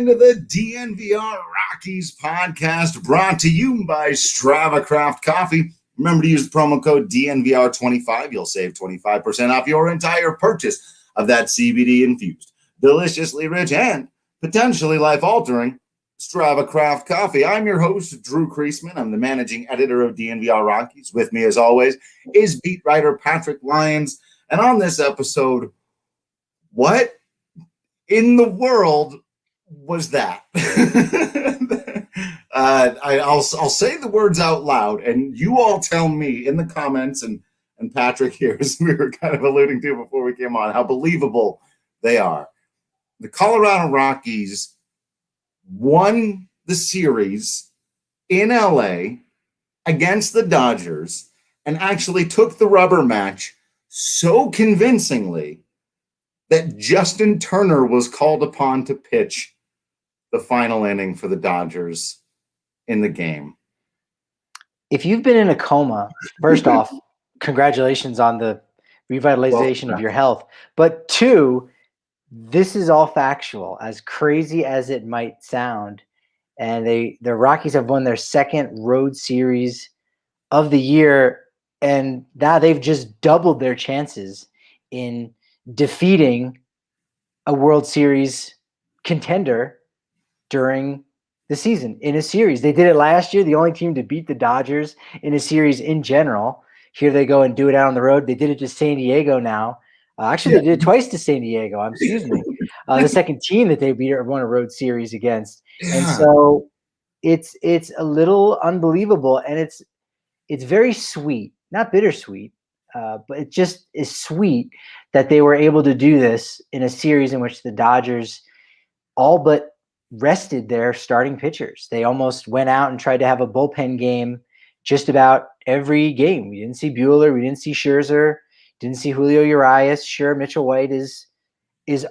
into the DNVR Rockies podcast, brought to you by Strava Craft Coffee. Remember to use the promo code DNVR25. You'll save 25% off your entire purchase of that CBD-infused, deliciously rich, and potentially life-altering Strava Craft Coffee. I'm your host, Drew Creasman. I'm the managing editor of DNVR Rockies. With me, as always, is beat writer Patrick Lyons. And on this episode, what in the world was that? I'll say the words out loud, and you all tell me in the comments, and Patrick here, as we were kind of alluding to before we came on, how believable they are. The Colorado Rockies won the series in LA against the Dodgers and actually took the rubber match so convincingly that Justin Turner was called upon to pitch the final inning for the Dodgers in the game. If you've been in a coma, first off, congratulations on the revitalization of your health. But two, this is all factual, as crazy as it might sound. And the Rockies have won their second road series of the year, and now they've just doubled their chances in defeating a World Series contender during the season in a series. They did it last year, the only team to beat the Dodgers in a series in general. Here they go and do it out on the road. They did it to San Diego now. They did it twice to San Diego. The second team that they beat or won a road series against. Yeah. And so it's a little unbelievable, and it's very sweet, not bittersweet. But it just is sweet that they were able to do this in a series in which the Dodgers all but rested their starting pitchers. They almost went out and tried to have a bullpen game just about every game. We didn't see Buehler. We didn't see Scherzer. Didn't see Julio Urias. Sure, Mitchell White is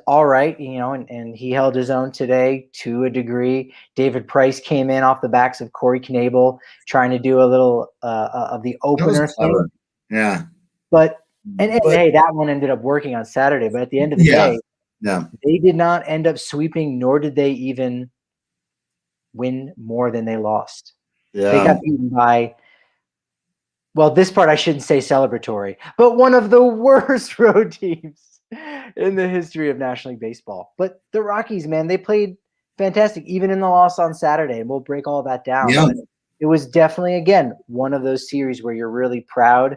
all right, and he held his own today to a degree. David Price came in off the backs of Corey Knebel, trying to do a little of the opener thing. Yeah. But hey, that one ended up working on Saturday. But at the end of the day, they did not end up sweeping, nor did they even win more than they lost. Yeah. They got beaten by, well, this part I shouldn't say celebratory, but one of the worst road teams in the history of National League Baseball. But the Rockies, man, they played fantastic, even in the loss on Saturday, and we'll break all that down. Yeah. But it was definitely, again, one of those series where you're really proud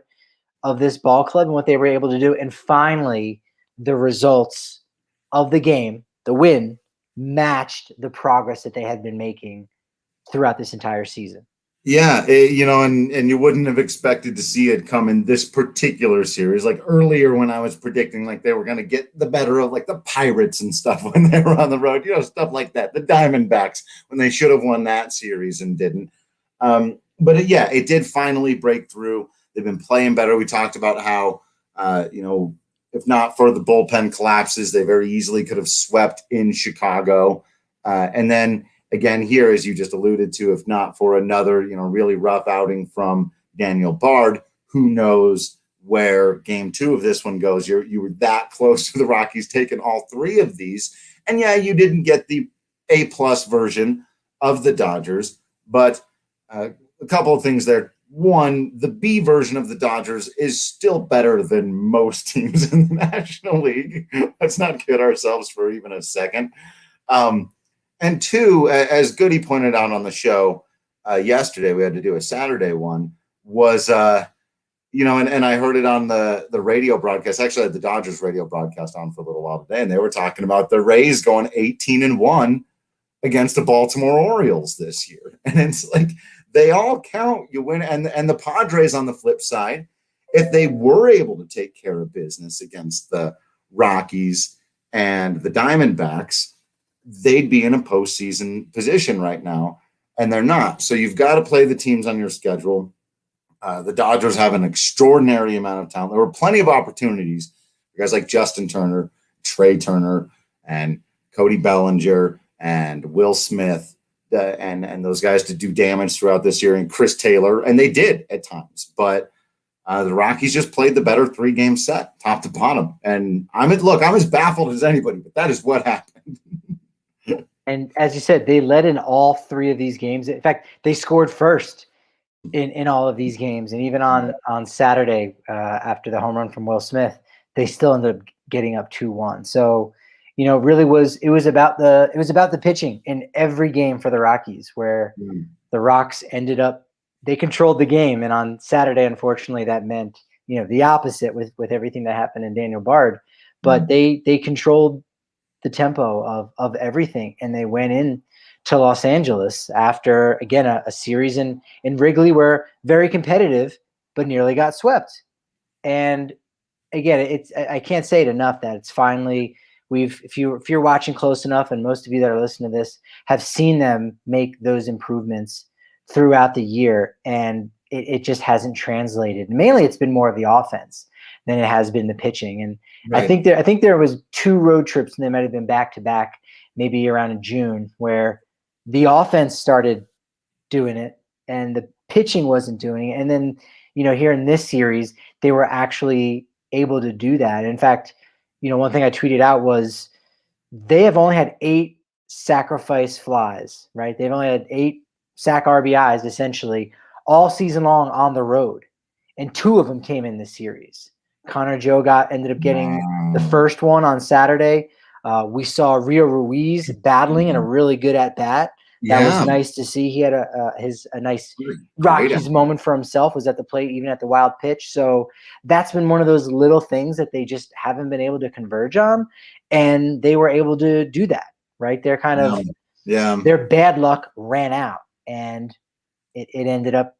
of this ball club and what they were able to do. And finally, the results of the game, the win, matched the progress that they had been making throughout this entire season. Yeah, and you wouldn't have expected to see it come in this particular series. Like earlier when I was predicting like they were going to get the better of like the Pirates and stuff when they were on the road, stuff like that. The Diamondbacks when they should have won that series and didn't. But it did finally break through. They've been playing better. We talked about how, if not for the bullpen collapses, they very easily could have swept in Chicago. And then again here, as you just alluded to, if not for another, really rough outing from Daniel Bard, who knows where game 2 of this one goes. You were that close to the Rockies taking all 3 of these. And you didn't get the A+ version of the Dodgers, but a couple of things there. One, the B version of the Dodgers is still better than most teams in the National League. Let's not kid ourselves for even a second. And two, as Goody pointed out on the show yesterday, we had to do a Saturday one, was, and I heard it on the radio broadcast. Actually, I had the Dodgers radio broadcast on for a little while today, and they were talking about the Rays going 18-1 against the Baltimore Orioles this year. And it's like, they all count. You win. And the Padres on the flip side, if they were able to take care of business against the Rockies and the Diamondbacks, they'd be in a postseason position right now, and they're not. So you've got to play the teams on your schedule. The Dodgers have an extraordinary amount of talent. There were plenty of opportunities for guys like Justin Turner, Trey Turner, and Cody Bellinger, and Will Smith, and those guys to do damage throughout this year, and Chris Taylor, and they did at times. But the Rockies just played the better 3-game set, top to bottom. And I'm as baffled as anybody, but that is what happened. And as you said, they led in all 3 of these games. In fact, they scored first in all of these games. And even on Saturday, after the home run from Will Smith, they still ended up getting up 2-1. So, really it was about the pitching in every game for the Rockies, where the Rocks they controlled the game. And on Saturday, unfortunately, that meant, the opposite with everything that happened in Daniel Bard. But they controlled the tempo of everything, and they went in to Los Angeles after, again, a series in Wrigley where very competitive, but nearly got swept. And again, I can't say it enough that it's finally, if you're watching close enough, and most of you that are listening to this have seen them make those improvements throughout the year, and it just hasn't translated. Mainly it's been more of the offense than it has been the pitching. And right. I think there was 2 road trips, and they might have been back to back, maybe around in June, where the offense started doing it and the pitching wasn't doing it. And then, here in this series, they were actually able to do that. In fact, one thing I tweeted out was they have only had 8 sacrifice flies, right? They've only had 8 sack RBIs essentially all season long on the road. And 2 of them came in this series. Connor Joe ended up getting the first one on Saturday. We saw Rio Ruiz battling in a really good at bat. That was nice to see. He had a nice Rockies moment for himself, was at the plate, even at the wild pitch. So that's been one of those little things that they just haven't been able to converge on. And they were able to do that, right? They're kind of, their bad luck ran out, and it ended up,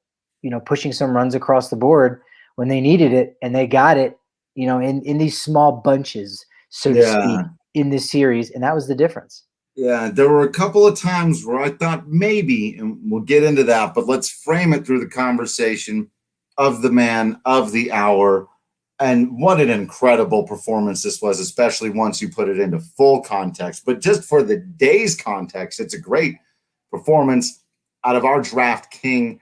pushing some runs across the board when they needed it, and they got it, in these small bunches, so to speak, in this series, and that was the difference. Yeah, there were a couple of times where I thought maybe, and we'll get into that, but let's frame it through the conversation of the man of the hour. And what an incredible performance this was, especially once you put it into full context. But just for the day's context, it's a great performance out of our draft king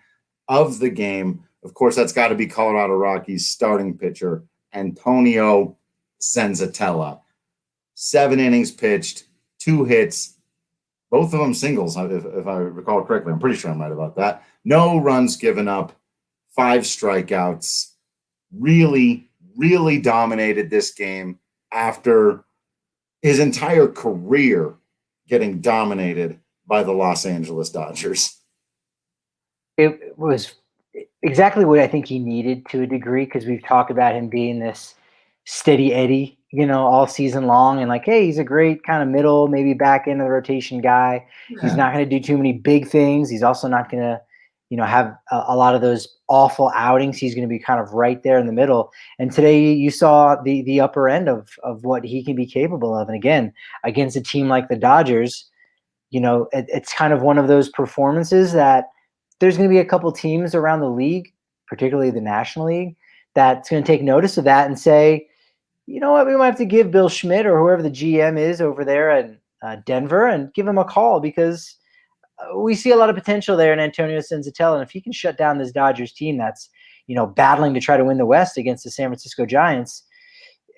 of the game. Of course, that's got to be Colorado Rockies starting pitcher, Antonio Senzatella. 7 innings pitched, 2 hits, both of them singles, if I recall correctly. I'm pretty sure I'm right about that. No runs given up, 5 strikeouts. Really, really dominated this game after his entire career getting dominated by the Los Angeles Dodgers. It was exactly what I think he needed to a degree, because we've talked about him being this steady Eddie, all season long, and like, hey, he's a great kind of middle, maybe back end of the rotation guy. Yeah. He's not going to do too many big things. He's also not going to, have a lot of those awful outings. He's going to be kind of right there in the middle. And today you saw the upper end of what he can be capable of. And again, against a team like the Dodgers, it's kind of one of those performances that there's going to be a couple teams around the league, particularly the National League, that's going to take notice of that and say, you know what, we might have to give Bill Schmidt or whoever the GM is over there in Denver and give him a call, because we see a lot of potential there in Antonio Senzatella. And if he can shut down this Dodgers team that's, battling to try to win the West against the San Francisco Giants,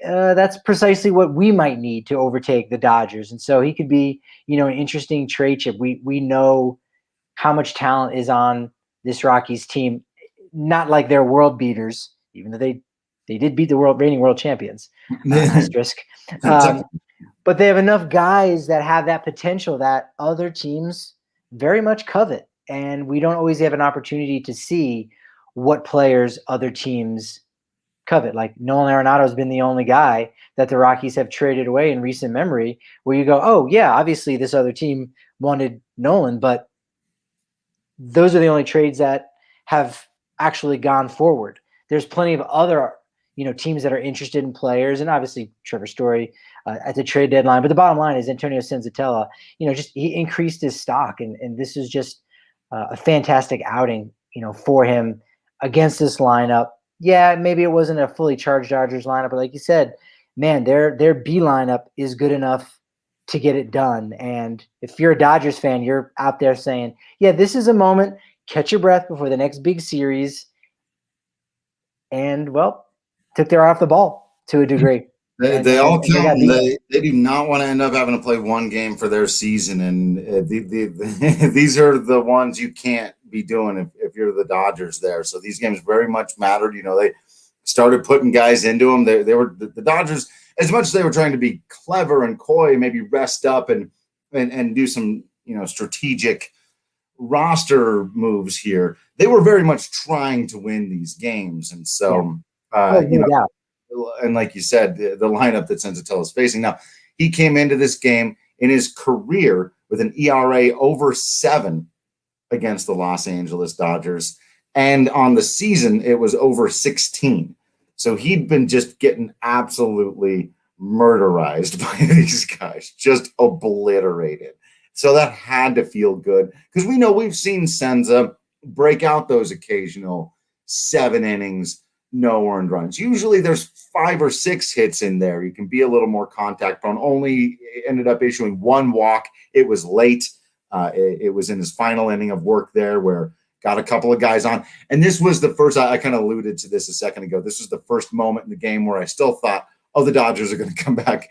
that's precisely what we might need to overtake the Dodgers. And so he could be, an interesting trade chip. We know how much talent is on this Rockies team, not like they're world beaters, even though they did beat the reigning world champions, asterisk. But they have enough guys that have that potential that other teams very much covet. And we don't always have an opportunity to see what players other teams covet. Like Nolan Arenado has been the only guy that the Rockies have traded away in recent memory where you go, oh, yeah, obviously this other team wanted Nolan, but those are the only trades that have actually gone forward. There's plenty of other teams that are interested in players, and obviously Trevor Story at the trade deadline. But the bottom line is Antonio Senzatella, just he increased his stock, and this is just a fantastic outing, for him against this lineup. Yeah, maybe it wasn't a fully charged Dodgers lineup, but like you said, man, their B lineup is good enough to get it done. And if you're a Dodgers fan, you're out there saying, yeah, this is a moment, catch your breath before the next big series. And, well, took their eye off the ball to a degree. They all and they got count. beat. They do not want to end up having to play one game for their season, and these are the ones you can't be doing if you're the Dodgers there. So these games very much mattered. They started putting guys into them. They were the Dodgers, as much as they were trying to be clever and coy, maybe rest up and do some strategic roster moves here. They were very much trying to win these games, and so No doubt. and like you said, the lineup that Senzatella is facing now, he came into this game in his career with an ERA over 7 against the Los Angeles Dodgers, and on the season it was over 16. So he'd been just getting absolutely murderized by these guys, just obliterated. So that had to feel good, because we know we've seen Senza break out those occasional 7 innings, no earned runs. Usually there's 5 or 6 hits in there. You can be a little more contact prone. Only ended up issuing 1 walk. It was late. It was in his final inning of work there, where got a couple of guys on. And this was the first, I kind of alluded to this a second ago, this was the first moment in the game where I still thought, oh, the Dodgers are going to come back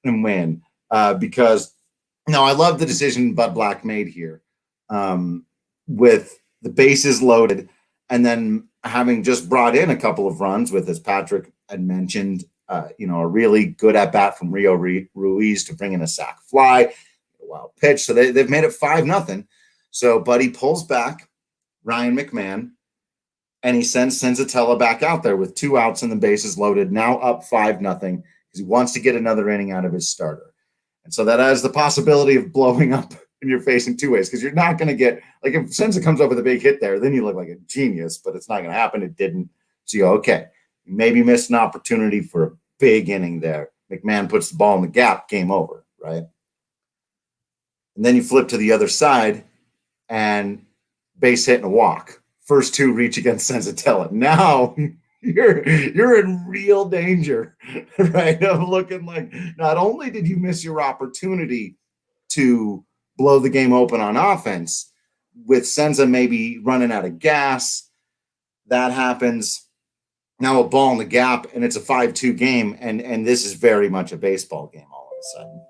and win. Because, I love the decision Bud Black made here, with the bases loaded, and then having just brought in a couple of runs with, as Patrick had mentioned, a really good at-bat from Rio Ruiz to bring in a sac fly, a wild pitch. So they've made it 5-0. So Buddy pulls back Ryan McMahon, and he sends Senzatella back out there with 2 outs and the bases loaded, now up 5-0, because he wants to get another inning out of his starter. And so that has the possibility of blowing up in your face in 2 ways, because you're not going to get, like, if Senza comes up with a big hit there, then you look like a genius, but it's not going to happen. It didn't. So you go, okay, maybe missed an opportunity for a big inning there. McMahon puts the ball in the gap, game over, right? And then you flip to the other side, and base hit and a walk. First 2 reach against Senzatella. Now you're in real danger, right? Of looking like, not only did you miss your opportunity to blow the game open on offense, with Senza maybe running out of gas, that happens. Now a ball in the gap, and it's a 5-2 game, and this is very much a baseball game all of a sudden.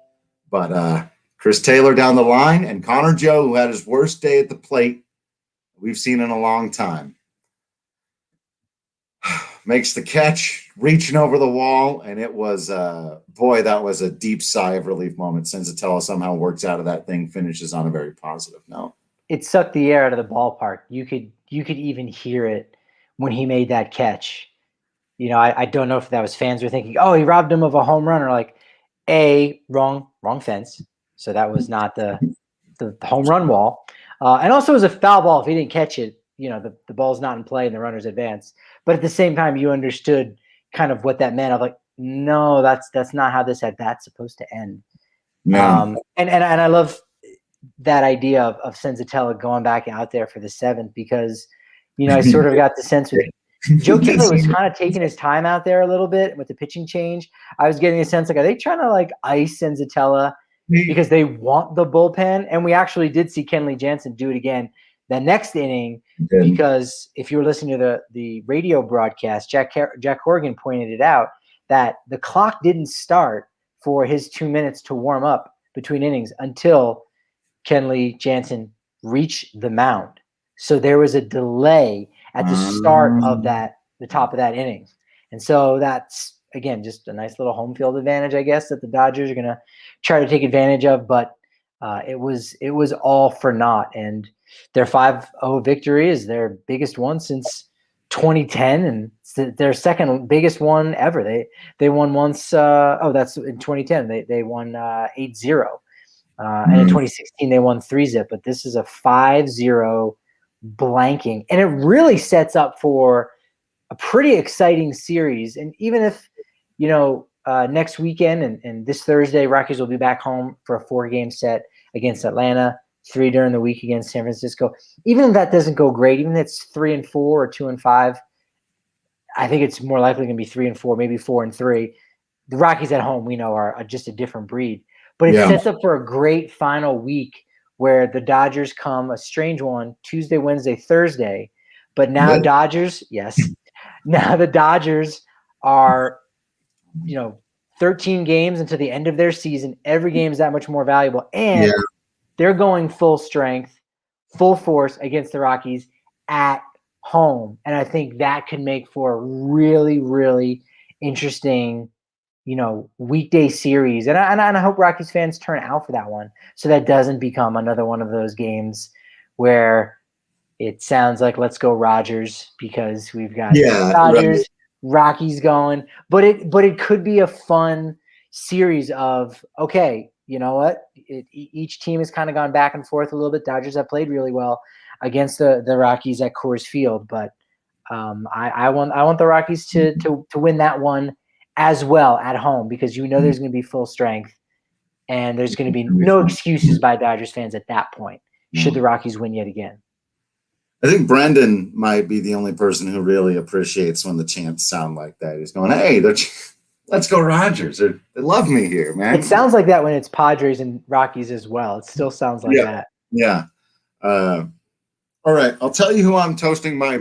But Chris Taylor down the line, and Connor Joe, who had his worst day at the plate we've seen in a long time, makes the catch, reaching over the wall, and it was, that was a deep sigh of relief moment. Senzatella somehow works out of that thing, finishes on a very positive note. It sucked the air out of the ballpark. You could even hear it when he made that catch. I don't know if that was fans were thinking, oh, he robbed him of a home run, or like, wrong fence. So that was not the home run wall. And also it was a foul ball. If he didn't catch it, the ball's not in play and the runner's advance. But at the same time, you understood kind of what that meant. I'm like, no, that's not how this at-bat's supposed to end. No. And I love that idea of Senzatella going back out there for the 7th, because, I sort of got the sense with Joe Kelly was kind of taking his time out there a little bit with the pitching change. I was getting a sense like, are they trying to like ice Senzatella because they want the bullpen? And we actually did see Kenley Jansen do it again the next inning, because if you were listening to the radio broadcast, Jack Horgan pointed it out that the clock didn't start for his 2 minutes to warm up between innings until Kenley Jansen reached the mound. So there was a delay at the start of the top of that inning. And so that's, again, just a nice little home field advantage, I guess, that the Dodgers are going to try to take advantage of. But it was all for naught. And their 5-0 victory is their biggest one since 2010, and it's their second biggest one ever. They won once. That's in 2010. They won 8-0. And in 2016, they won 3-0. But this is a 5-0 blanking. And it really sets up for a pretty exciting series. And even if, next weekend and this Thursday, Rockies will be back home for a 4-game set against Atlanta, 3 during the week against San Francisco. Even if that doesn't go great, even if it's 3-4 or 2-5, I think it's more likely going to be 3-4, maybe 4-3. The Rockies at home, we know, are just a different breed. But it sets up for a great final week where the Dodgers come, a strange one, Tuesday, Wednesday, Thursday. But now now the Dodgers are, 13 games until the end of their season. Every game is that much more valuable. And Yeah. they're going full strength, full force against the Rockies at home. And I think that could make for a really, really interesting, weekday series. And I hope Rockies fans turn out for that one, so that doesn't become another one of those games where it sounds like let's go Rogers, because we've got Rogers, right. Rockies going. But it could be a fun series of, okay, you know what? Each team has kind of gone back and forth a little bit. Dodgers have played really well against the Rockies at Coors Field, but I want the Rockies to win that one as well at home, because there's going to be full strength, and there's going to be no excuses by Dodgers fans at that point should the Rockies win yet again. I think Brendan might be the only person who really appreciates when the chants sound like that. He's going, hey, let's go Rogers. They love me here, man. It sounds like that when it's Padres and Rockies as well. It still sounds like that. Yeah. All right. I'll tell you who I'm toasting my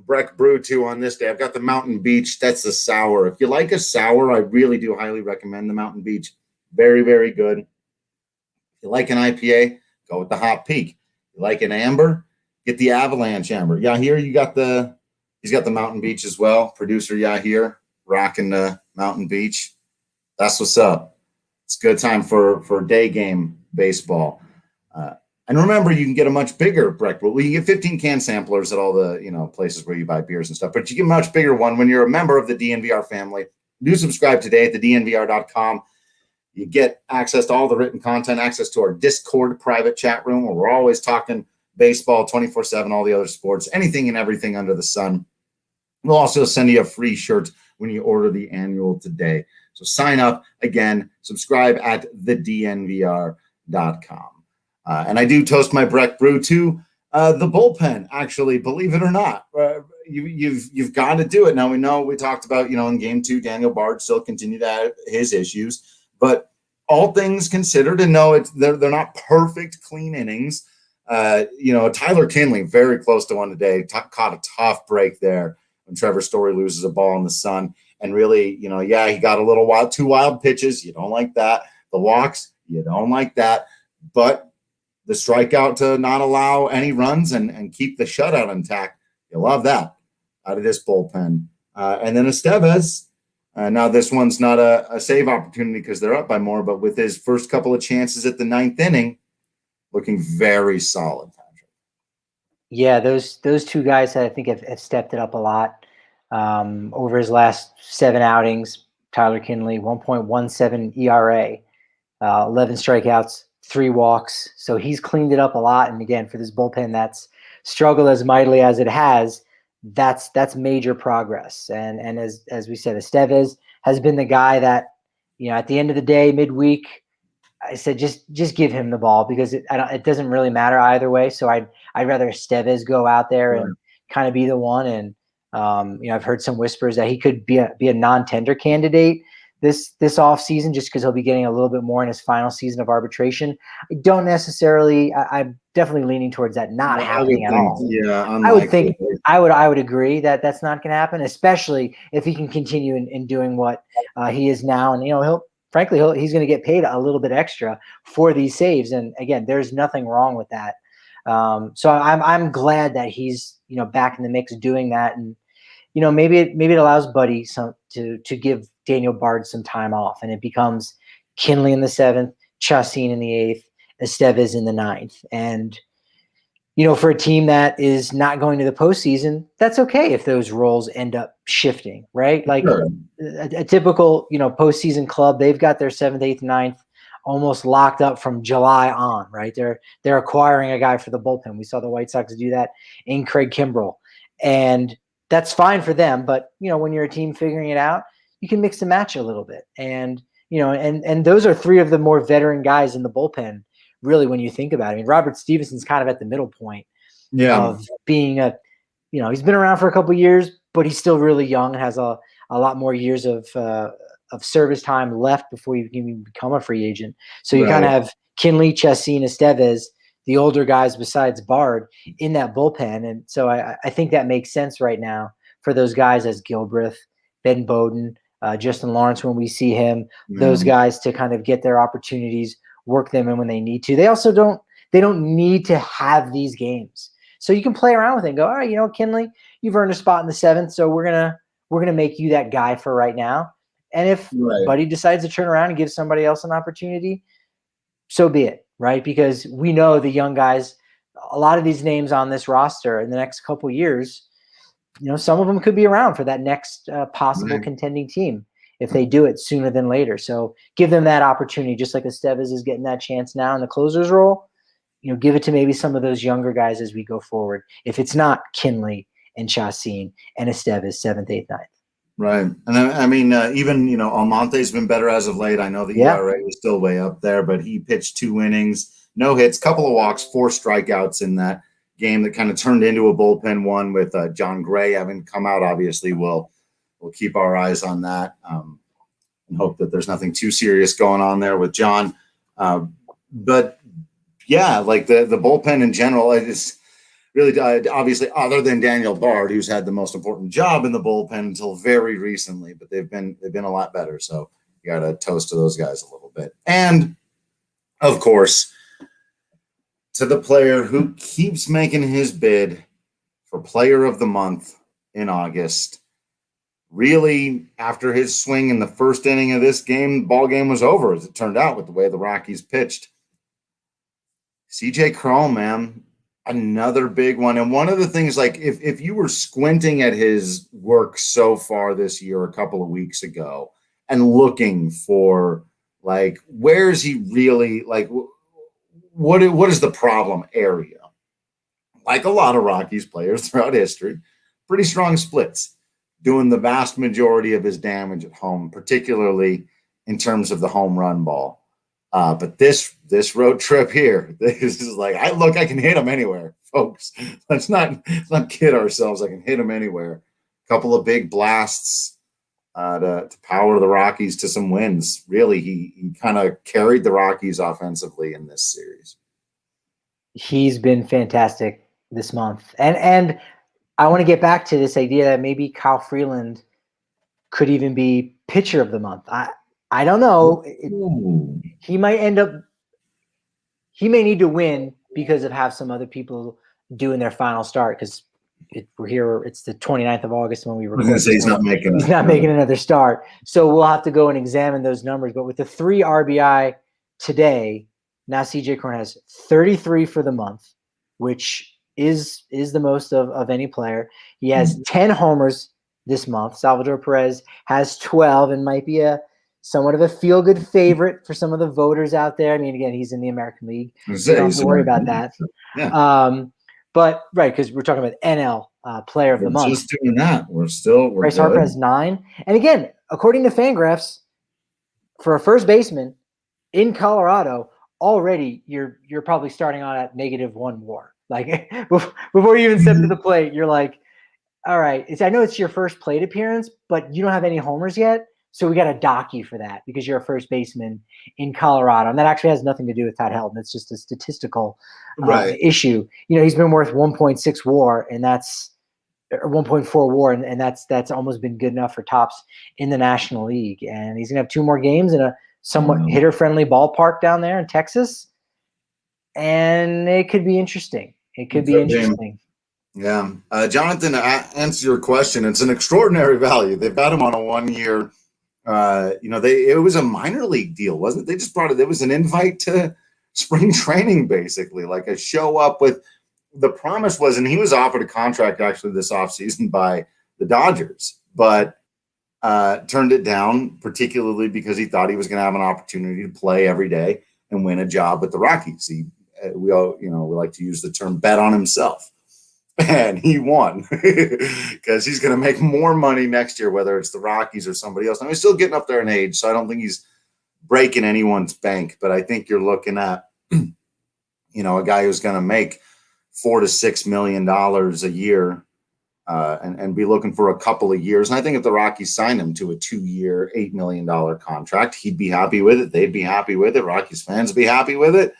Breck Brew to on this day. I've got the Mountain Beach. That's the sour. If you like a sour, I really do highly recommend the Mountain Beach. Very, very good. If you like an IPA, go with the Hot Peak. If you like an amber, get the Avalanche Amber. Yahir, he's got the Mountain Beach as well. Producer Yahir rocking the Mountain Beach. That's what's up. It's a good time for day game baseball. And remember, you can get a much bigger Breck Brew. Well, you get 15 can samplers at all the places where you buy beers and stuff, but you get a much bigger one when you're a member of the DNVR family. Do subscribe today at thednvr.com. You get access to all the written content, access to our Discord private chat room where we're always talking baseball 24/7, all the other sports, anything and everything under the sun. We'll also send you a free shirt when you order the annual today. So sign up again, subscribe at thednvr.com. And I do toast my Breck Brew to the bullpen, actually, believe it or not. You've got to do it. Now, we know we talked about, in game 2, Daniel Bard still continued to have his issues. But all things considered, and no, they're not perfect, clean innings. Tyler Kinley, very close to one today, caught a tough break there when Trevor Story loses a ball in the sun. And really, he got a little two wild pitches. You don't like that. The walks, you don't like that. But the strikeout to not allow any runs and keep the shutout intact, you love that out of this bullpen. And then Estevez, now this one's not a save opportunity because they're up by more, but with his first couple of chances at the 9th inning, looking very solid, Patrick. Yeah, those two guys I think have stepped it up a lot over his last 7 outings. Tyler Kinley, 1.17 ERA, 11 strikeouts, 3 walks. So he's cleaned it up a lot. And again, for this bullpen that's struggled as mightily as it has, that's major progress. And as we said, Estevez has been the guy that, at the end of the day, midweek, I said just give him the ball, because it doesn't really matter either way. So I'd rather Estevez go out there and kind of be the one. And I've heard some whispers that he could be a non-tender candidate this off season, just because he'll be getting a little bit more in his final season of arbitration. I don't necessarily. I'm definitely leaning towards that not happening at all. Yeah, I would think I would agree that that's not going to happen, especially if he can continue in doing what he is now, and he's going to get paid a little bit extra for these saves. And again, there's nothing wrong with that. So I'm glad that he's back in the mix doing that, and maybe it allows Buddy to give Daniel Bard some time off, and it becomes Kinley in the 7th, Chassin in the 8th, Estevez in the 9th. And for a team that is not going to the postseason, that's okay if those roles end up shifting, right? Like a typical postseason club, they've got their 7th, 8th, 9th almost locked up from July on, right? They're acquiring a guy for the bullpen. We saw the White Sox do that in Craig Kimbrell, and that's fine for them. But when you're a team figuring it out, you can mix and match a little bit. And and those are 3 of the more veteran guys in the bullpen, really, when you think about it. I mean, Robert Stevenson's kind of at the middle point of being he's been around for a couple of years, but he's still really young and has a lot more years of service time left before you can even become a free agent. So you kind of have Kinley, Chassin, Estevez, the older guys besides Bard, in that bullpen. And so I think that makes sense right now for those guys as Gilbreth, Ben Bowden, Justin Lawrence when we see him, those guys to kind of get their opportunities, work them in when they need to. They also don't need to have these games. So you can play around with it and go, all right, Kinley, you've earned a spot in the 7th, so we're gonna make you that guy for right now. And if Buddy decides to turn around and give somebody else an opportunity, so be it, right? Because we know the young guys, a lot of these names on this roster in the next couple of years, some of them could be around for that next possible contending team if they do it sooner than later. So give them that opportunity, just like Estevez is getting that chance now in the closer's role. Give it to maybe some of those younger guys as we go forward. If it's not Kinley and Chacin and Estevez, 7th, 8th, 9th. Right. And I mean, even, Almonte's been better as of late. I know the ERA is still way up there, but he pitched 2 innings, no hits, couple of walks, 4 strikeouts in that game that kind of turned into a bullpen one with John Gray having come out. Obviously, we'll keep our eyes on that and hope that there's nothing too serious going on there with John. But yeah, like the bullpen in general, it's really obviously other than Daniel Bard, who's had the most important job in the bullpen until very recently, but they've been a lot better. So you got to toast to those guys a little bit. And of course, to the player who keeps making his bid for Player of the Month in August. Really, after his swing in the first inning of this game, the ball game was over, as it turned out, with the way the Rockies pitched. CJ Cron, man, another big one. And one of the things, like, if you were squinting at his work so far this year, a couple of weeks ago, and looking for, like, where is he really, like, what is the problem area? Like a lot of Rockies players throughout history, pretty strong splits, doing the vast majority of his damage at home, particularly in terms of the home run ball. But this road trip here, this is like, I can hit him anywhere, folks. Let's not kid ourselves. I can hit him anywhere. A couple of big blasts to power the Rockies to some wins. Really, he kind of carried the Rockies offensively in this series. He's been fantastic this month. And I want to get back to this idea that maybe Kyle Freeland could even be pitcher of the month. I don't know. He might end up – he may need to win because of have some other people doing their final start, because we're here – it's the 29th of August when we record. I was going to say he's not making another start. So we'll have to go and examine those numbers. But with the 3 RBI today, now CJ Cron has 33 for the month, which is the most of any player. He has 10 homers this month. Salvador Perez has 12 and might be somewhat of a feel-good favorite for some of the voters out there. I mean, again, he's in the American League. So don't have to worry about that. Yeah. But, right, because we're talking about NL player of the month. Just doing that. We're Bryce Harper has 9. And, again, according to Fangraphs, for a first baseman in Colorado, already you're probably starting on at -1 WAR. Like, before you even step to the plate, you're like, all right, I know it's your first plate appearance, but you don't have any homers yet. So we got to dock you for that because you're a first baseman in Colorado. And that actually has nothing to do with Todd Helton. It's just a statistical issue. He's been worth 1.6 WAR, and that's or 1.4 WAR, and that's almost been good enough for tops in the National League. And he's gonna have 2 more games in a somewhat hitter-friendly ballpark down there in Texas, and it could be interesting. Yeah, Jonathan, answer your question. It's an extraordinary value. They've got him on a 1-year. It was a minor league deal, wasn't it? They just brought it. It was an invite to spring training, basically, like a show up with. The promise was, and he was offered a contract actually this offseason by the Dodgers, but turned it down, particularly because he thought he was going to have an opportunity to play every day and win a job with the Rockies. We like to use the term bet on himself. And he won because he's going to make more money next year, whether it's the Rockies or somebody else. And he's still getting up there in age, so I don't think he's breaking anyone's bank. But I think you're looking at, a guy who's going to make $4 to $6 million a year and be looking for a couple of years. And I think if the Rockies signed him to a 2-year, $8 million contract, he'd be happy with it. They'd be happy with it. Rockies fans would be happy with it.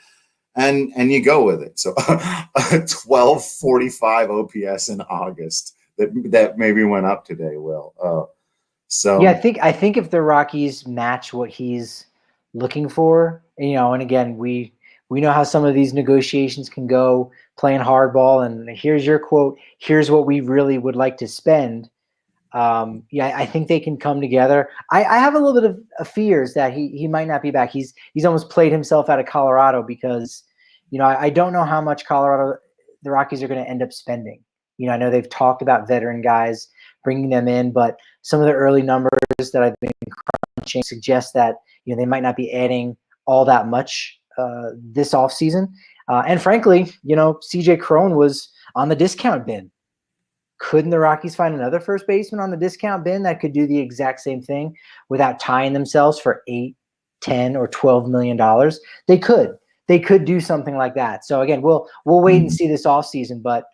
And you go with it. So 1245 OPS in August that maybe went up today, Will. So yeah, I think if the Rockies match what he's looking for, and again, we know how some of these negotiations can go, playing hardball, and here's your quote, here's what we really would like to spend. Yeah, I think they can come together. I have a little bit of fears that he might not be back. He's almost played himself out of Colorado because, I don't know how much the Rockies are going to end up spending. I know they've talked about veteran guys, bringing them in, but some of the early numbers that I've been crunching suggest that they might not be adding all that much this offseason. And frankly, CJ Cron was on the discount bin. Couldn't the Rockies find another first baseman on the discount bin that could do the exact same thing without tying themselves for $8, $10, or $12 million? They could. They could do something like that. So again, we'll wait and see this offseason. But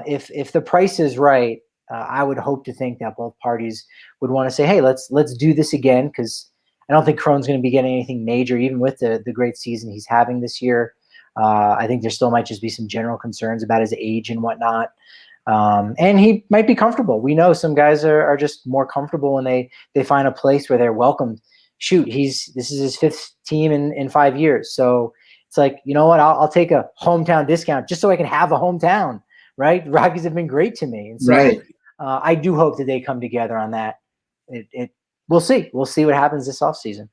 if the price is right, I would hope to think that both parties would want to say, hey, let's do this again, because I don't think Cron's going to be getting anything major, even with the great season he's having this year. I think there still might just be some general concerns about his age and whatnot. And he might be comfortable. We know some guys are just more comfortable when they find a place where they're welcomed. Shoot, this is his fifth team in 5 years. So it's like, you know what, I'll take a hometown discount just so I can have a hometown, right? The Rockies have been great to me. And so right. I do hope that they come together on that. We'll see. We'll see what happens this offseason.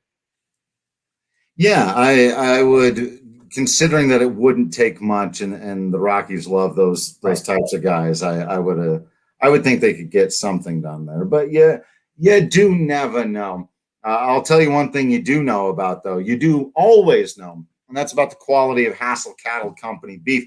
Yeah, I would, considering that it wouldn't take much, and the Rockies love those types of guys. I would think they could get something done there. But yeah, you do never know. I'll tell you one thing you do know about, though. You do always know, and that's about the quality of Hassel Cattle Company beef.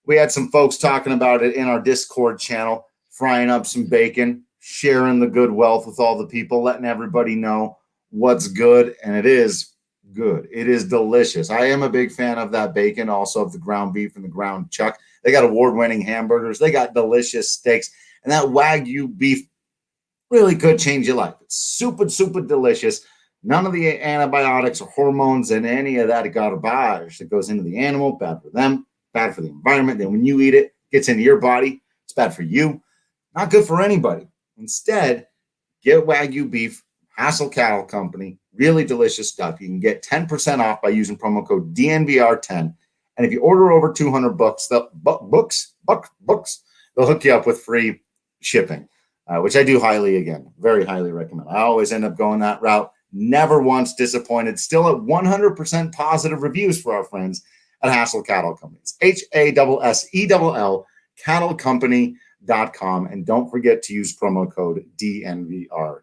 We had some folks talking about it in our Discord channel, frying up some bacon, sharing the good wealth with all the people, letting everybody know what's good, and it is good. It is delicious. I am a big fan of that bacon, also of the ground beef and the ground chuck. They got award-winning hamburgers. They got delicious steaks, and that Wagyu beef really could change your life. It's super, super delicious. None of the antibiotics or hormones and any of that garbage that goes into the animal, bad for them, bad for the environment. Then when you eat it, it gets into your body. It's bad for you. Not good for anybody. Instead, get Wagyu beef, Hassel Cattle Company, really delicious stuff. You can get 10% off by using promo code DNVR10. And if you order over 200 bucks, they'll hook you up with free shipping, which I do very highly recommend. I always end up going that route. Never once disappointed. Still at 100% positive reviews for our friends at Hassel Cattle Company. It's HASSELL cattlecompany.com. And don't forget to use promo code DNVR10.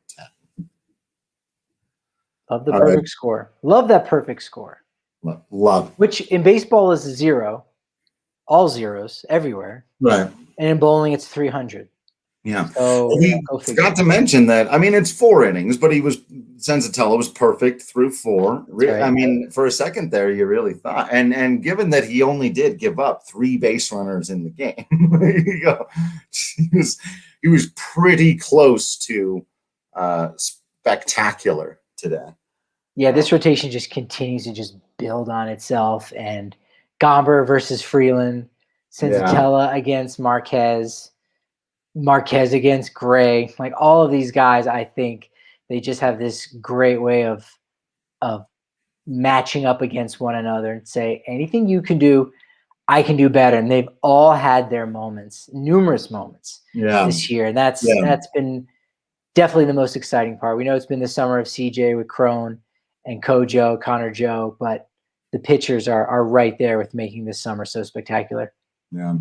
Love the perfect score. Love that perfect score. Love. Which in baseball is 0, all zeros everywhere. Right. And in bowling, it's 300. Yeah. So we forgot to mention that. I mean, it's 4 innings, but Senzatella was perfect through 4. Right. I mean, for a second there, you really thought, and given that he only did give up 3 base runners in the game, you go, he was pretty close to spectacular today. Yeah, this rotation just continues to just build on itself. And Gomber versus Freeland, Senzatella against Marquez against Gray. Like all of these guys, I think they just have this great way of matching up against one another and say, anything you can do, I can do better. And they've all had their moments, numerous moments this year. And that's been definitely the most exciting part. We know it's been the summer of CJ with Cron and Kojo, Connor Joe, but the pitchers are right there with making this summer so spectacular. Yeah.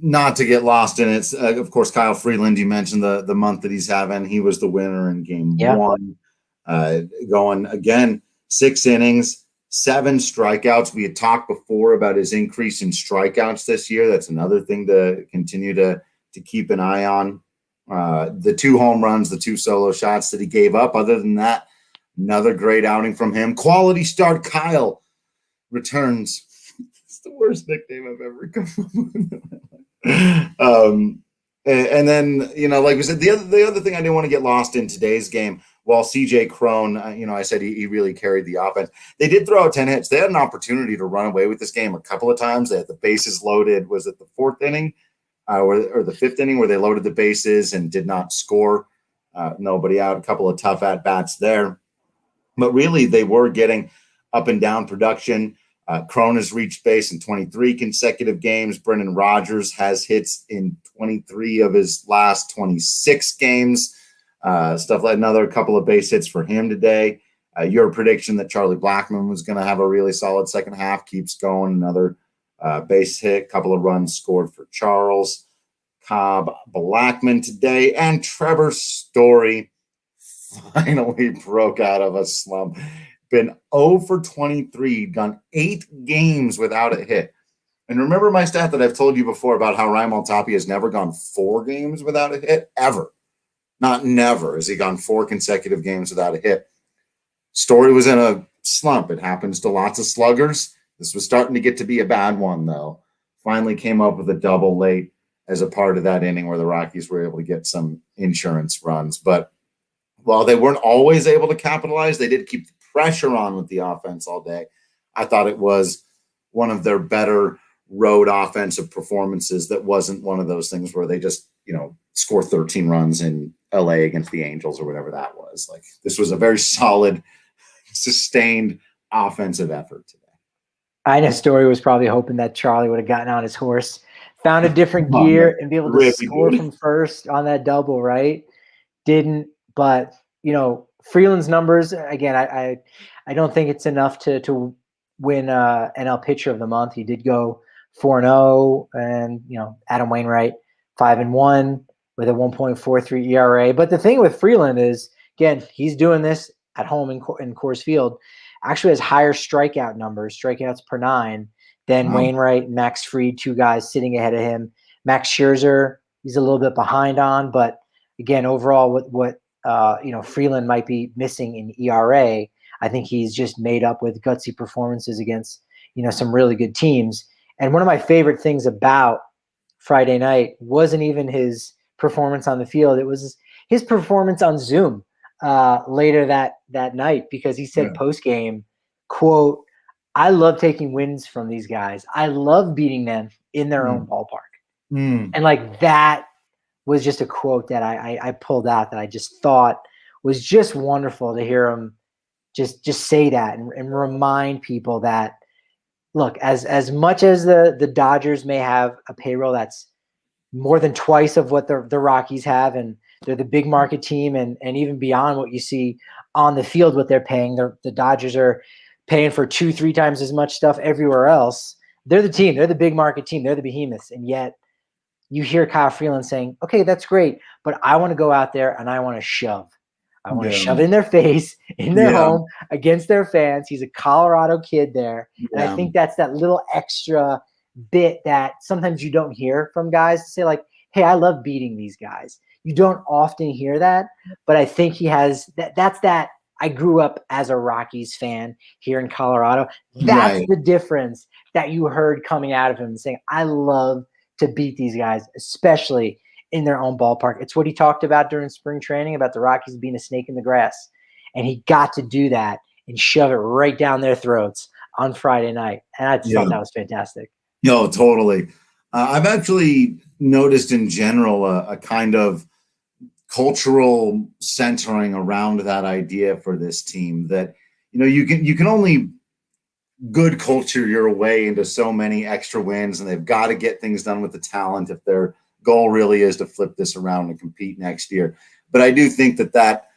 Not to get lost in it, of course, Kyle Freeland, you mentioned the month that he's having. He was the winner in game 1. Going again, 6 innings, 7 strikeouts. We had talked before about his increase in strikeouts this year. That's another thing to continue to keep an eye on. The 2 home runs, the 2 solo shots that he gave up. Other than that, another great outing from him. Quality start Kyle returns. It's the worst nickname I've ever come up with. And then, like we said, the other thing I didn't want to get lost in today's game, while CJ Cron, I said he really carried the offense. They did throw out 10 hits. They had an opportunity to run away with this game a couple of times. They had the bases loaded. Was it the 4th inning? Or the 5th inning where they loaded the bases and did not score. nobody out, a couple of tough at-bats there. But really, they were getting up and down production. Cron has reached base in 23 consecutive games. Brendan Rodgers has hits in 23 of his last 26 games. Stuff like another couple of base hits for him today. Your prediction that Charlie Blackmon was going to have a really solid second half keeps going. Another base hit, couple of runs scored for Charles. Cobb, Blackmon today, and Trevor Story finally broke out of a slump. Been 0 for 23, done 8 games without a hit. And remember my stat that I've told you before about how Raimel Tapia has never gone 4 games without a hit, ever. Not never has he gone 4 consecutive games without a hit. Story was in a slump. It happens to lots of sluggers. This was starting to get to be a bad one, though. Finally came up with a double late as a part of that inning where the Rockies were able to get some insurance runs. But while they weren't always able to capitalize, they did keep the pressure on with the offense all day. I thought it was one of their better road offensive performances that wasn't one of those things where they just, score 13 runs in LA against the Angels or whatever that was. Like, this was a very solid, sustained offensive effort today. I know Story was probably hoping that Charlie would have gotten on his horse, found a different gear, and be able to score from first on that double, right? Didn't, but Freeland's numbers, again, I don't think it's enough to win NL Pitcher of the Month. He did go 4-0, and Adam Wainwright 5-1 with a 1.43 ERA. But the thing with Freeland is, again, he's doing this at home in Coors Field. Actually has higher strikeout numbers, strikeouts per 9, than Wainwright and Max Fried, 2 guys sitting ahead of him. Max Scherzer, he's a little bit behind on, but again, overall, what Freeland might be missing in ERA, I think he's just made up with gutsy performances against some really good teams. And one of my favorite things about Friday night wasn't even his performance on the field; it was his performance on Zoom later that night, because he said post game, quote, "I love taking wins from these guys. I love beating them in their own ballpark." And like, that was just a quote that I pulled out that I just thought was just wonderful to hear him just say that and remind people that, look, as much as the Dodgers may have a payroll that's more than twice of what the Rockies have, and they're the big market team, and even beyond what you see on the field, what they're paying, the Dodgers are paying for 2-3 times as much stuff everywhere else. They're the team. They're the big market team. They're the behemoths. And yet you hear Kyle Freeland saying, okay, that's great, but I want to go out there and I want to shove. I want to shove it in their face, in their home, against their fans. He's a Colorado kid there. And I think that's that little extra bit that sometimes you don't hear from guys to say, like, hey, I love beating these guys. You don't often hear that, but I think he has that's that. I grew up as a Rockies fan here in Colorado. That's the difference that you heard coming out of him, saying, I love to beat these guys, especially in their own ballpark. It's what he talked about during spring training, about the Rockies being a snake in the grass. And he got to do that and shove it right down their throats on Friday night. And I just thought that was fantastic. No, totally. I've actually noticed in general a kind of cultural centering around that idea for this team that, you can only good culture your way into so many extra wins, and they've got to get things done with the talent if their goal really is to flip this around and compete next year. But I do think that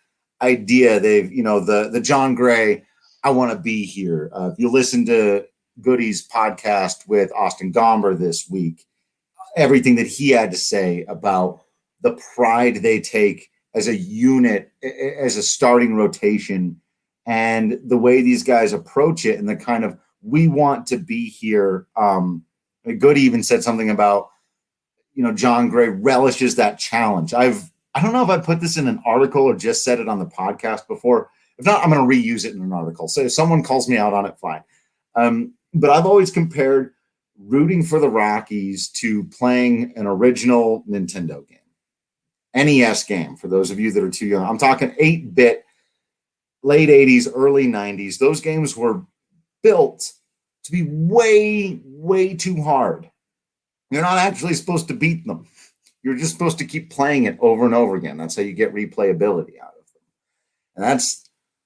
idea, they've, the John Gray, I want to be here. If you listen to Goody's podcast with Austin Gomber this week, everything that he had to say about the pride they take as a unit, as a starting rotation, and the way these guys approach it, and the kind of, we want to be here. Goody even said something about, John Gray relishes that challenge. I don't know if I put this in an article or just said it on the podcast before. If not, I'm going to reuse it in an article. So if someone calls me out on it, fine. But I've always compared rooting for the Rockies to playing an original Nintendo game, NES game, for those of you that are too young. I'm talking 8-bit, late 80s, early 90s. Those games were built to be way, way too hard. You're not actually supposed to beat them. You're just supposed to keep playing it over and over again. That's how you get replayability out of them. And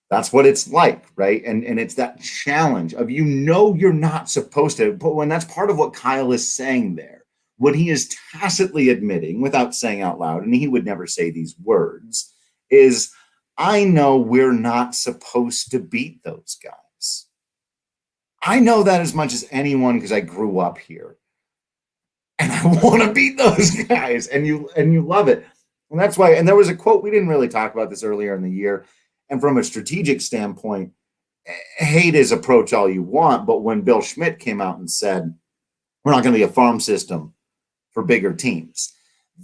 that's what it's like, right? And it's that challenge of, you're not supposed to, but when that's part of what Kyle is saying there, what he is tacitly admitting without saying out loud, and he would never say these words, is I know we're not supposed to beat those guys. I know that as much as anyone because I grew up here. And I want to beat those guys. And you love it. And that's why, and there was a quote, we didn't really talk about this earlier in the year. And from a strategic standpoint, hate his approach all you want. But when Bill Schmidt came out and said, we're not going to be a farm system for bigger teams,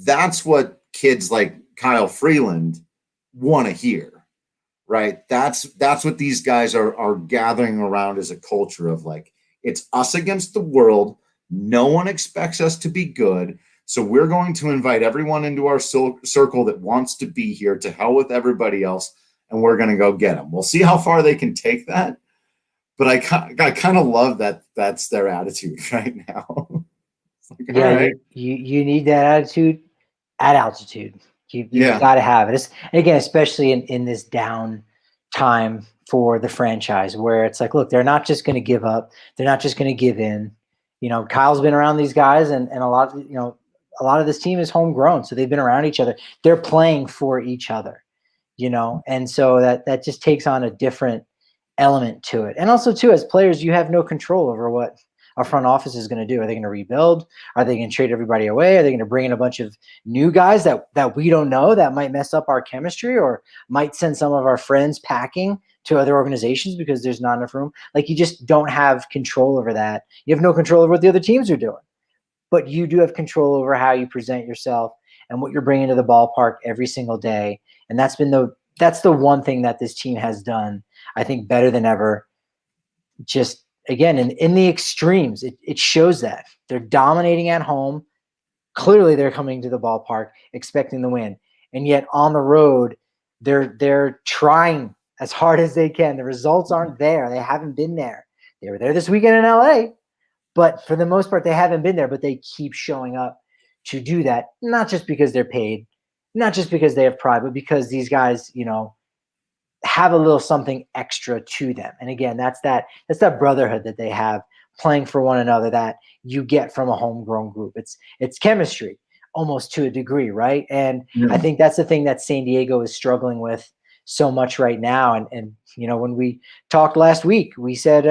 that's what kids like Kyle Freeland want to hear, right? That's what these guys are gathering around as a culture of like, it's us against the world. No one expects us to be good. So we're going to invite everyone into our circle that wants to be here, to hell with everybody else. And we're going to go get them. We'll see how far they can take that. But I kind of love that that's their attitude right now. Like, yeah, right. you need that attitude at altitude. You've got to have it. And again, especially in this down time for the franchise, where it's like, look, they're not just going to give up. They're not just going to give in. Kyle's been around these guys, and a lot of this team is homegrown, so they've been around each other. They're playing for each other, and so that just takes on a different element to it. And also, too, as players, you have no control over what our front office is going to do. Are they going to rebuild? Are they going to trade everybody away? Are they going to bring in a bunch of new guys that we don't know, that might mess up our chemistry, or might send some of our friends packing to other organizations because there's not enough room? Like, you just don't have control over that. You have no control over what the other teams are doing, but you do have control over how you present yourself and what you're bringing to the ballpark every single day. And that's the one thing that this team has done, I think, better than ever. Just again, in the extremes, it shows that they're dominating at home. Clearly they're coming to the ballpark expecting the win. And yet on the road, they're trying as hard as they can. The results aren't there. They haven't been there. They were there this weekend in LA, but for the most part, they haven't been there, but they keep showing up to do that. Not just because they're paid, not just because they have pride, but because these guys, have a little something extra to them. And again, that's that brotherhood that they have, playing for one another, that you get from a homegrown group. It's chemistry almost to a degree, right? And I think that's the thing that San Diego is struggling with so much right now. And when we talked last week, we said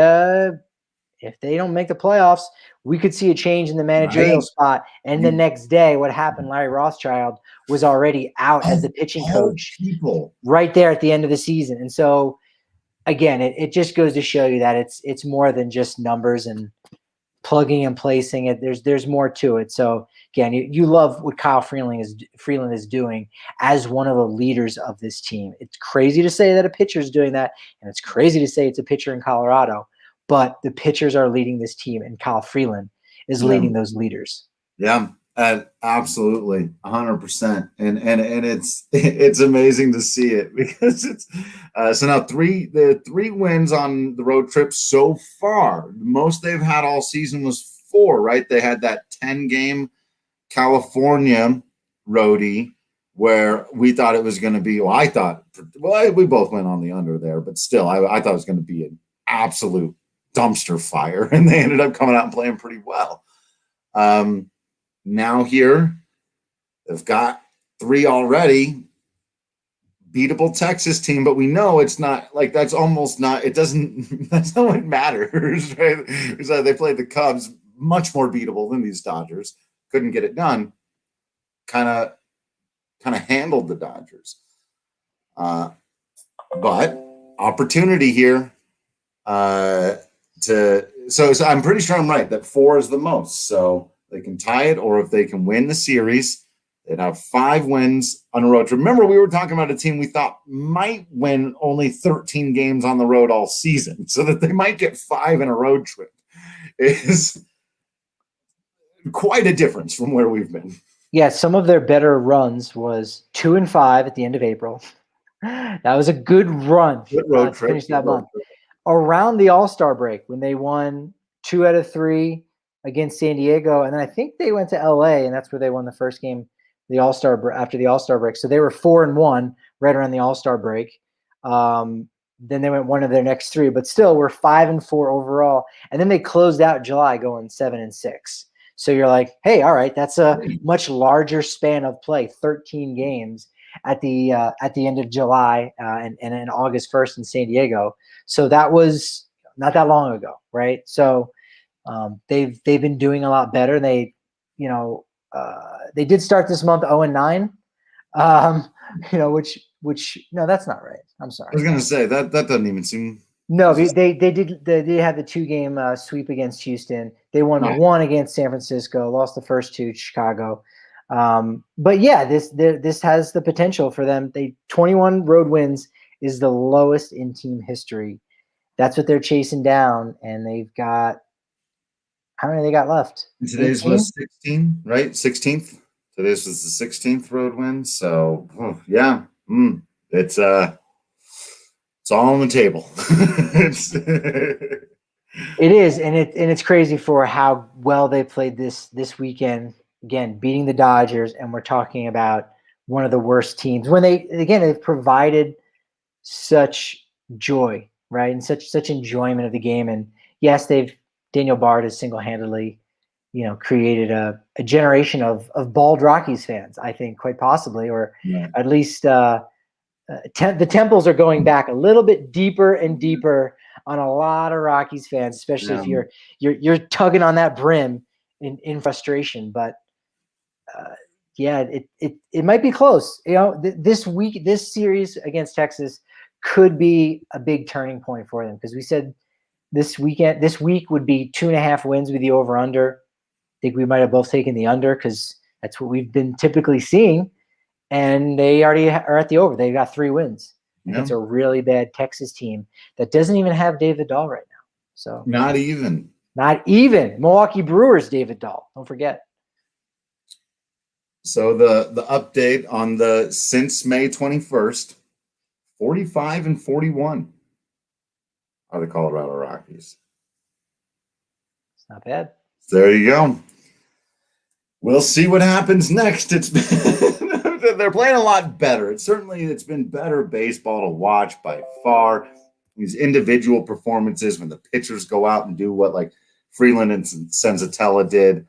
if they don't make the playoffs, we could see a change in the managerial spot. And the next day, what happened? Larry Rothschild was already out as the pitching coach right there at the end of the season. And so, again, it just goes to show you that it's more than just numbers and plugging and placing it. There's more to it. So again, you love what Kyle Freeland is doing as one of the leaders of this team. It's crazy to say that a pitcher is doing that, and it's crazy to say it's a pitcher in Colorado. But the pitchers are leading this team, and Kyle Freeland is leading those leaders. Yeah, absolutely, 100%. And it's amazing to see it, because it's so now the 3 wins on the road trip so far. The most they've had all season was 4, right? They had that 10-game California roadie where we thought it was going to be. We both went on the under there, but still, I thought it was going to be an absolute dumpster fire, and they ended up coming out and playing pretty well. Now here, they've got 3 already. Beatable Texas team, but we know it's not like that's almost not. It doesn't. That's not what matters, right? Because they played the Cubs, much more beatable than these Dodgers. Couldn't get it done. Kind of handled the Dodgers. But opportunity here. So I'm pretty sure I'm right that 4 is the most. So they can tie it, or if they can win the series, they'd have 5 wins on a road trip. Remember, we were talking about a team we thought might win only 13 games on the road all season, so that they might get 5 in a road trip is quite a difference from where we've been. Yeah, some of their better runs was 2 and 5 at the end of April. That was a good run. Good road to trip. Finish that month. Around the All-Star break, when they won 2 out of 3 against San Diego, and then I think they went to LA, and that's where they won the first game the All-Star after the All-Star break. So they were 4-1 right around the All-Star break. Then they went one of their next three, but still we're 5-4 overall. And then they closed out July going 7-6. So you're like, hey, all right, that's a much larger span of play, 13 games at the end of July and in August 1st in San Diego. So that was not that long ago, right? So they've been doing a lot better. They did start this month 0-9, which no, that's not right. I'm sorry. I was gonna say that doesn't even seem. No, they had the 2-game sweep against Houston. They won one against San Francisco, lost the first two to Chicago. But yeah, this has the potential for them. 21 road wins is the lowest in team history. That's what they're chasing down, and they've got how many they got left? Today's 18? was 16, right? 16th. Today's was the 16th road win. So yeah, it's all on the table. It is, and it's crazy for how well they played this weekend. Again, beating the Dodgers, and we're talking about one of the worst teams. When they've provided such joy, right, and such enjoyment of the game. And yes, Daniel Bard has single-handedly, created a generation of bald Rockies fans. I think quite possibly, or at least the temples are going back a little bit deeper and deeper on a lot of Rockies fans, especially if you're tugging on that brim in frustration. But it might be close. This series against Texas could be a big turning point for them, because we said this week would be 2.5 wins with the over/under. I think we might have both taken the under because that's what we've been typically seeing. And they already are at the over. They've got 3 wins. It's a really bad Texas team that doesn't even have David Dahl right now. So not even Milwaukee Brewers David Dahl. Don't forget. So the update on since May 21st, 45-41 are the Colorado Rockies. It's not bad. There you go. We'll see what happens next. They're playing a lot better. It's been better baseball to watch by far. These individual performances when the pitchers go out and do what like Freeland and Senzatella did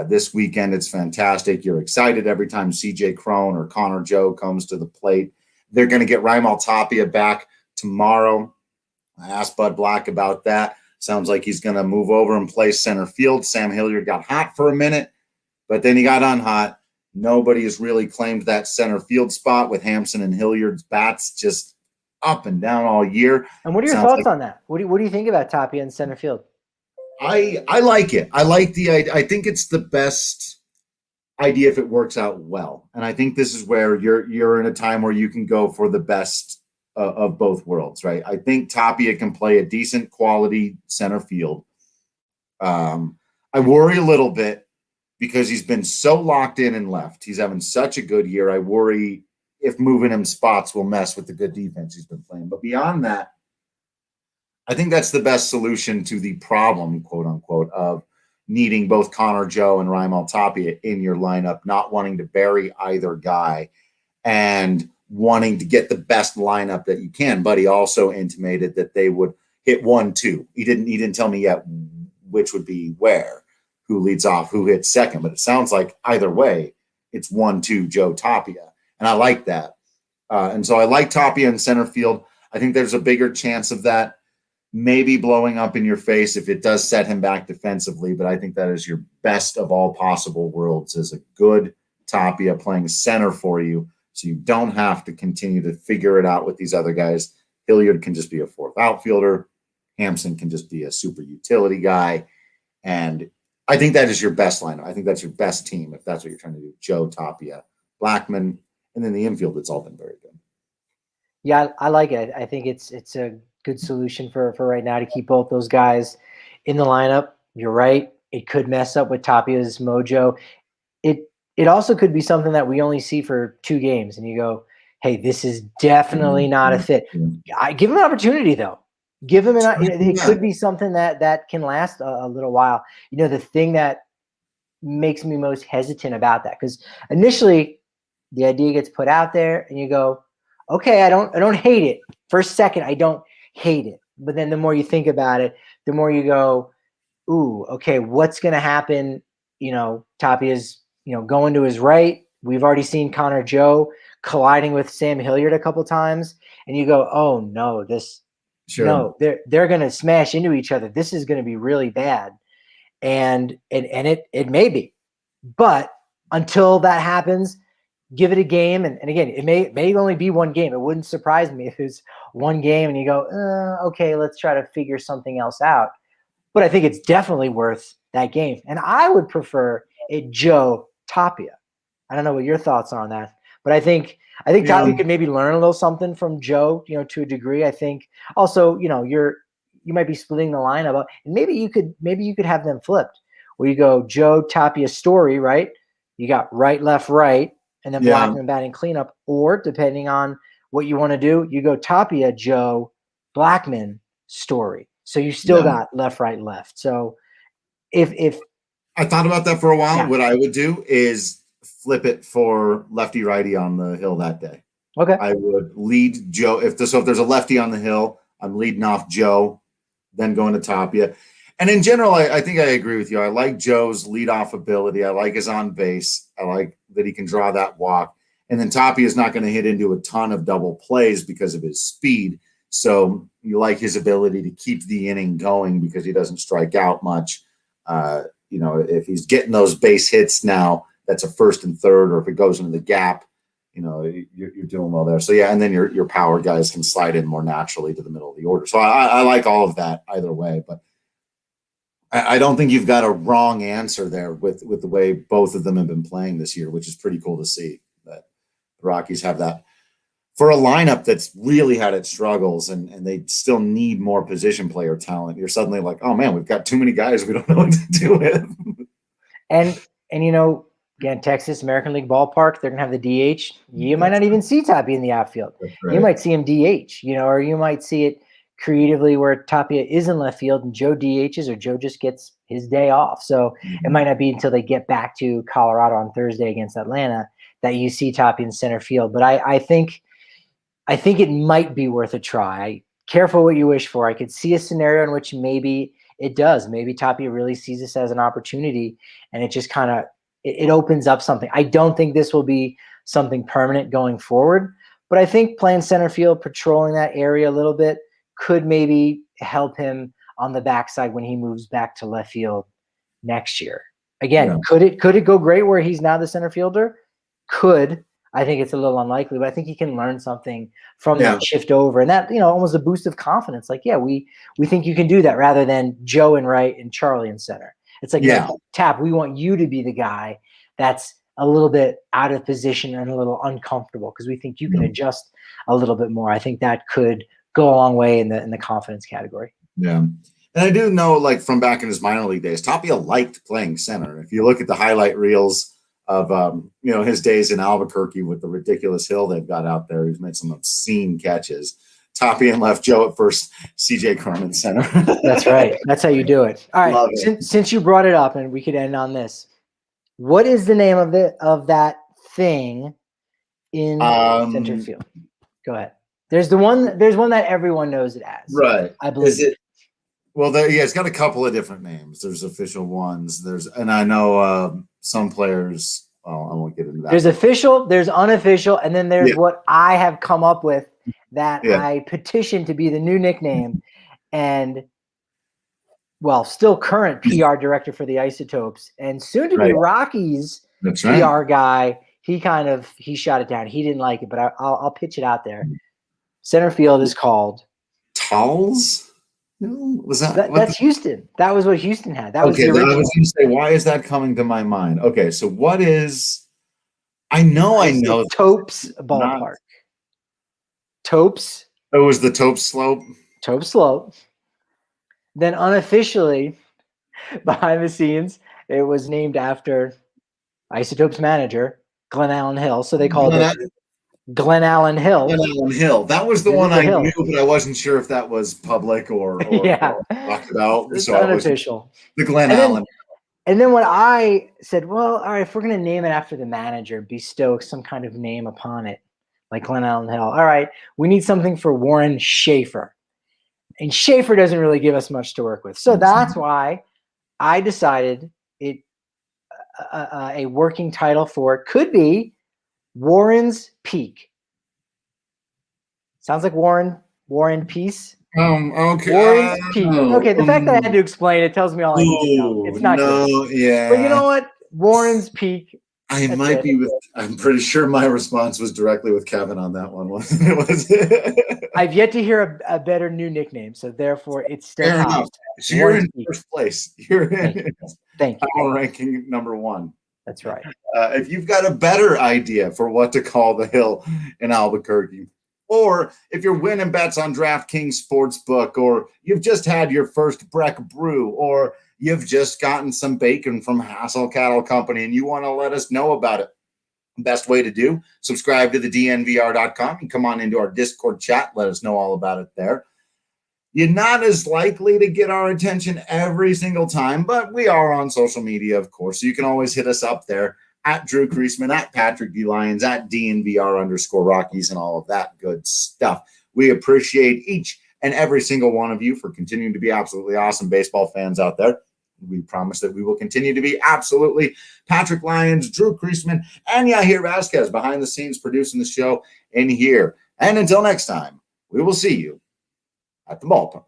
this weekend, it's fantastic. You're excited every time CJ Cron or Connor Joe comes to the plate. They're going to get Raimel Tapia back tomorrow. I asked Bud Black about that. Sounds like he's going to move over and play center field. Sam Hilliard got hot for a minute, but then he got unhot. Nobody has really claimed that center field spot with Hampson and Hilliard's bats just up and down all year. And what are your thoughts on that? What do you think about Tapia in center field? I like it. I like the idea. I think it's the best idea if it works out well. And I think this is where you're in a time where you can go for the best of both worlds, right? I think Tapia can play a decent quality center field. I worry a little bit because he's been so locked in and left. He's having such a good year. I worry if moving him spots will mess with the good defense he's been playing. But beyond that, I think that's the best solution to the problem, quote unquote, of needing both Connor Joe and Raimel Tapia in your lineup, not wanting to bury either guy and wanting to get the best lineup that you can. But he also intimated that they would hit 1-2. He didn't tell me yet which would be where, who leads off, who hits second. But it sounds like either way, it's 1-2 Joe Tapia. And I like that. And so I like Tapia in center field. I think there's a bigger chance of that maybe blowing up in your face if it does set him back defensively. But I think that is your best of all possible worlds, is a good Tapia playing center for you, so you don't have to continue to figure it out with these other guys. Hilliard can just be a fourth outfielder. Hampson can just be a super utility guy. And I think that is your best lineup. I think that's your best team if that's what you're trying to do. Joe, Tapia, Blackman, and then the infield, it's all been very good. Yeah, I like it. I think it's a good solution for right now to keep both those guys in the lineup. You're right. It could mess up with Tapia's mojo. It also could be something that we only see for 2 games, and you go, hey, this is definitely not a fit. I give him an opportunity, though. Give him it could be something that can last a little while. The thing that makes me most hesitant about that, because initially the idea gets put out there, and you go, okay, I don't hate it. For a second, I don't hate it. But then the more you think about it, the more you go, ooh, okay, what's going to happen? Tapia's, going to his right. We've already seen Connor Joe colliding with Sam Hilliard a couple times. And you go, oh, no, they're going to smash into each other. This is going to be really bad. And it may be. But until that happens, give it a game. And again, it may only be one game. It wouldn't surprise me if it's one game and you go, okay, let's try to figure something else out. But I think it's definitely worth that game. And I would prefer it Joe Tapia. I don't know what your thoughts are on that. But I think Tapia could maybe learn a little something from Joe, to a degree. I think also, you might be splitting the lineup up. And maybe you could have them flipped where you go Joe Tapia Story, right? You got right, left, right. And then Blackman batting cleanup, or depending on what you want to do, you go Tapia, Joe, Blackman, Story. So you still got left, right, left. So if I thought about that for a while, what I would do is flip it for lefty righty on the hill that day. Okay. I would lead Joe. If there's a lefty on the hill, I'm leading off Joe, then going to Tapia. And in general, I think I agree with you. I like Joe's leadoff ability. I like his on base. I like that he can draw that walk. And then Tapia is not going to hit into a ton of double plays because of his speed. So you like his ability to keep the inning going because he doesn't strike out much. If he's getting those base hits now, that's a first and third, or if it goes into the gap, you're doing well there. So yeah, and then your power guys can slide in more naturally to the middle of the order. So I like all of that either way, but I don't think you've got a wrong answer there with the way both of them have been playing this year, which is pretty cool to see that the Rockies have that for a lineup that's really had its struggles and they still need more position player talent. You're suddenly like, oh man, we've got too many guys we don't know what to do with. And again, Texas, American League ballpark, they're going to have the DH. You might not even see Tapia in the outfield. Right. You might see him DH, or you might see it creatively where Tapia is in left field and Joe DHs, or Joe just gets his day off. So it might not be until they get back to Colorado on Thursday against Atlanta that you see Tapia in center field. But I think it might be worth a try. Careful what you wish for. I could see a scenario in which maybe it does. Maybe Tapia really sees this as an opportunity and it just kind of it opens up something. I don't think this will be something permanent going forward, but I think playing center field, patrolling that area a little bit could maybe help him on the backside when he moves back to left field next year. Again, could it go great where he's now the center fielder? Could. I think it's a little unlikely, but I think he can learn something from that shift over, and that almost a boost of confidence. Like, we think you can do that rather than Joe in right and Charlie in center. It's like, Tap, we want you to be the guy that's a little bit out of position and a little uncomfortable because we think you can adjust a little bit more. I think that could go a long way in the confidence category. Yeah. And I do know, like, from back in his minor league days, Tapia liked playing center. If you look at the highlight reels of, his days in Albuquerque with the ridiculous hill they've got out there, he's made some obscene catches. Tapia and left, Joe at first, CJ Carmen center. That's right. That's how you do it. All right. Since you brought it up, and we could end on this, what is the name of that thing in center field? Go ahead. There's one that everyone knows it as. Right. I believe. Is it? Well, it's got a couple of different names. There's official ones. And I know some players. Well, I won't get into that. There's official. There's unofficial, and then there's what I have come up with that I petitioned to be the new nickname, and still current PR director for the Isotopes, and soon to be Rockies PR guy. He shot it down. He didn't like it, but I'll pitch it out there. Center field is called Towels. No, was that's Houston? That was what Houston had. That was the original. I was going to say, why is that coming to my mind? Okay, so what is? I know Topes ballpark. Topes. It was the Topes slope. Topes slope. Then unofficially, behind the scenes, it was named after Isotopes manager Glenn Allen Hill, so they called it Glenn Allen Hill. Glenn Allen Hill. That was the one I knew, but I wasn't sure if that was public or talked about. It's so unofficial. The Glenn Allen. And then when I said, well, all right, if we're going to name it after the manager, bestow some kind of name upon it, like Glen Allen Hill, all right, we need something for Warren Schaefer. And Schaefer doesn't really give us much to work with. So that's why I decided a working title for it could be Warren's Peak. Sounds like Warren Peace. Okay. Warren's Peak. Okay, the fact that I had to explain it tells me all I need to know. It's not good. Yeah. But you know what? Warren's Peak. I might be with. I'm pretty sure my response was directly with Kevin on that one. Wasn't it? I've yet to hear a better new nickname, so therefore it's still fair enough. So you're in first place. You're in. Thank you. Power ranking number 1. That's right. If you've got a better idea for what to call the hill in Albuquerque, or if you're winning bets on DraftKings Sportsbook, or you've just had your first Breck brew, or you've just gotten some bacon from Hassel Cattle Company and you want to let us know about it, best way to do, subscribe to the DNVR.com and come on into our Discord chat. Let us know all about it there. You're not as likely to get our attention every single time, but we are on social media, of course, so you can always hit us up there at Drew Creasman, at Patrick D. Lyons, at DNVR_Rockies, and all of that good stuff. We appreciate each and every single one of you for continuing to be absolutely awesome baseball fans out there. We promise that we will continue to be absolutely Patrick Lyons, Drew Creasman, and Yahir Vasquez behind the scenes producing the show in here. And until next time, we will see you at the ballpark.